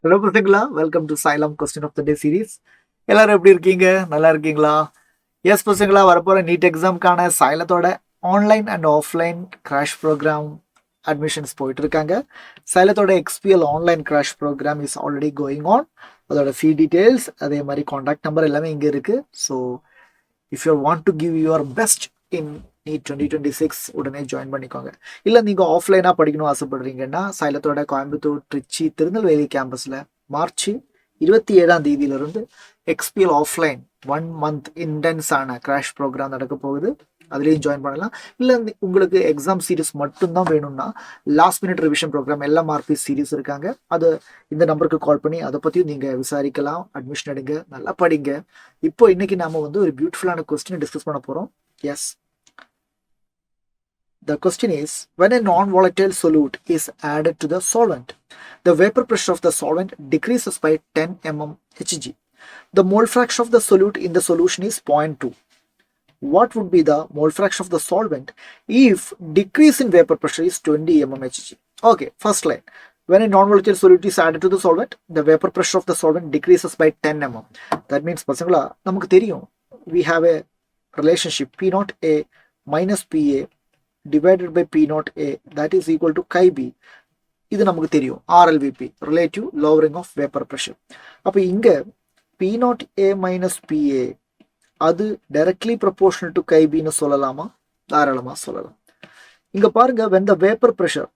Hello பசங்களா, welcome to Xylem question of the day series. எல்லாரும் எப்படி இருக்கீங்க? நல்லா இருக்கீங்களா? எஸ் பசங்களா, வரப்போற நீட் எக்ஸாம்க்கான சைலத்தோட online and offline crash programme admissions போயிட்டு இருக்காங்க. சைலத்தோட XPL online crash programme is already going on. அதோட ஃபீ டீடைல்ஸ், அதே மாதிரி காண்டாக்ட் நம்பர் எல்லாமே இங்கே இருக்கு. So if you want to give your best in NEET 2026 உடனே ஜாயின் பண்ணிக்கோங்க. இல்லை நீங்கள் ஆஃப்லைனாக படிக்கணும் ஆசைப்படுறீங்கன்னா சைலத்தோட கோயம்புத்தூர், திருச்சி, திருநெல்வேலி கேம்பஸில் மார்ச் 27ஆம் தேதியிலிருந்து எக்ஸ்பிஎல் ஆஃப்லைன் 1 month இன்டென்ஸான கிராஷ் ப்ரோக்ராம் நடக்க போகுது. அதுலேயும் ஜாயின் பண்ணலாம். இல்லை உங்களுக்கு எக்ஸாம் சீரீஸ் மட்டும்தான் வேணும்னா last minute revision program LMRP series இருக்காங்க. அது இந்த நம்பருக்கு கால் பண்ணி அதை பற்றியும் நீங்கள் விசாரிக்கலாம். அட்மிஷன் எடுங்க, நல்லா படிங்க. இப்போ இன்னைக்கு நாம ஒரு பியூட்டிஃபுல்லான கொஸ்டினை டிஸ்கஸ் பண்ண போகிறோம். Yes, the question is, when a non-volatile solute is added to the solvent, the vapor pressure of the solvent decreases by 10 mm Hg. The mole fraction of the solute in the solution is 0.2. What would be the mole fraction of the solvent if decrease in vapor pressure is 20 mm Hg? Okay, first line. When a non-volatile solute is added to the solvent, the vapor pressure of the solvent decreases by 10 mm. That means, பசங்களா, நமக்கு தெரியும், we have a relationship P0A minus PA divided by P naught A, that is equal to chi B. இது நமக்கு தெரியும், RLVP, relative lowering of vapor pressure. அப்போ இங்க P naught A minus PA அது directly proportional to chi B ன்னு சொல்லலாமா? தாராளமா சொல்லலாம். இங்க பாருங்க, when the vapor pressure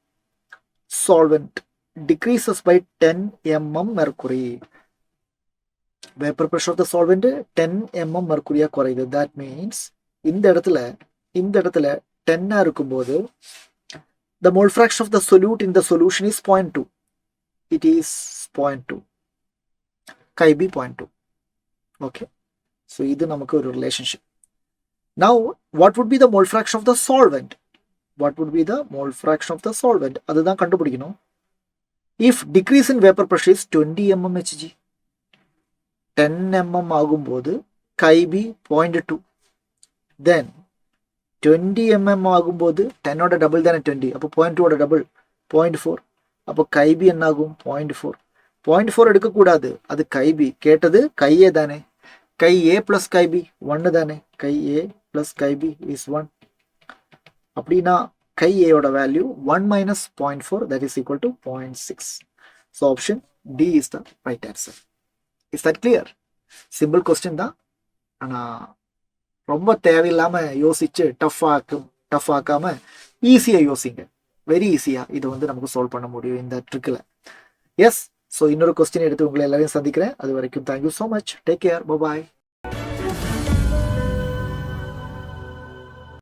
solvent decreases by 10 mm mercury, vapor pressure of the solvent 10 mm mercury குறையுது. that means இந்த இடத்துல 10 இருக்கும்போது the mole fraction of the solute in the solution is 0.2. It is 0.2. chi B 0.2. Okay. So இது நமக்கு ஒரு relationship. Now, what would be the mole fraction of the solvent? What would be the mole fraction of the solvent? அதுதான் கண்டுபிடிக்கணும். If decrease in vapor pressure is 20 mm Hg, 10 mm ஆகும்போது chi B 0.2. Then 20 mm ஆகும்போது 10 ஓட double தானே 20, அப்போ 0.2 double 0.4. அப்போ chi B என்ன ஆகும்? 0.4. 0.4 எடுக்கக்கூடாது, அது chi B. கேட்டது chi A தானே. chi A plus chi B 1 தானே. chi A plus chi B is 1. அப்படின்னா chi A ஓட value 1 minus 0.4, that is equal to 0.6. So option D is the right answer. Is that clear? Simple question தான், ஆனால் ரொம்ப தேவையில்லாம யோசிச்சு tough ஆக்காம ஈஸியா யோசிங்க. வெரி ஈஸியா இது நமக்கு சால்வ் பண்ண முடியும் இந்த ட்ரிக்கில். எஸ், ஸோ இன்னொரு கொஸ்டின் எடுத்து உங்களை எல்லாரையும் சந்திக்கிறேன். அது வரைக்கும் thank you so much. Take care. பாய்.